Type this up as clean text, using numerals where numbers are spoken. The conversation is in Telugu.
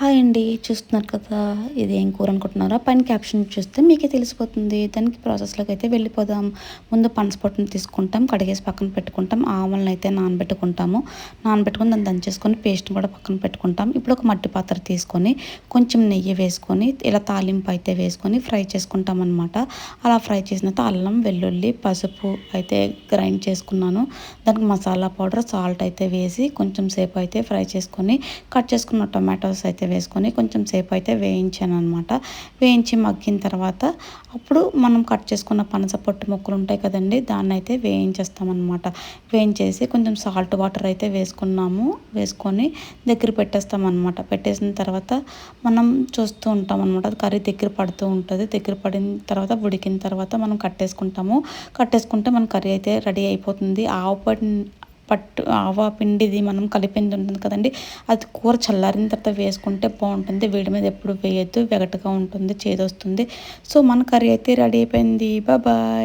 హాయ్ అండి. చూస్తున్నారు కదా! ఇది ఏం కూర అనుకుంటున్నారా? పైన క్యాప్షన్ చూస్తే మీకే తెలిసిపోతుంది. దానికి ప్రాసెస్‌లోకి అయితే వెళ్ళిపోదాం. ముందు పనసపొట్టుని తీసుకుంటాం. కడిగేసి పక్కన పెట్టుకుంటాం. ఆవాలనైతే నానబెట్టుకుంటాము. నానబెట్టుకొని దాన్ని దంచేసుకొని పేస్ట్‌ని కూడా పక్కన పెట్టుకుంటాం. ఇప్పుడు ఒక మట్టి పాత్ర తీసుకొని కొంచెం నెయ్యి వేసుకొని ఇలా తాలింపు అయితే వేసుకొని ఫ్రై చేసుకుంటామనమాట. అలా ఫ్రై చేసిన తర్వాత అల్లం, వెల్లుల్లి, పసుపు అయితే గ్రైండ్ చేసుకున్నాను. దానికి మసాలా పౌడర్, సాల్ట్ అయితే వేసి కొంచెం సేపు అయితే ఫ్రై చేసుకొని కట్ చేసుకున్న టొమాటోస్ అయితే వేసుకొని కొంచెం సేపు అయితే వేయించాననమాట. వేయించి మగ్గిన తర్వాత అప్పుడు మనం కట్ చేసుకున్న పనస పొట్టు ముక్కలు ఉంటాయి కదండీ! దాన్నైతే వేయించేస్తామనమాట. వేయించేసి కొంచెం సాల్ట్ వాటర్ అయితే వేసుకున్నాము. వేసుకొని దగ్గర పెట్టేస్తామనమాట. పెట్టేసిన తర్వాత మనం చూస్తూ ఉంటామనమాట. అది కర్రీ దగ్గర పడుతూ ఉంటుంది. దగ్గర పడిన తర్వాత ఉడికిన తర్వాత మనం కట్టేసుకుంటాము. కట్టేసుకుంటే మన కర్రీ అయితే రెడీ అయిపోతుంది. ఆవ పిండిది మనం కలిపింది ఉంటుంది కదండీ! అది కూర చల్లారిన తర్వాత వేసుకుంటే బాగుంటుంది. వేడి మీద ఎప్పుడు వేయొద్దు. వెగటుగా ఉంటుంది. చేదొస్తుంది. సో, మన కర్రీ అయితే రెడీ అయిపోయింది. బాయ్.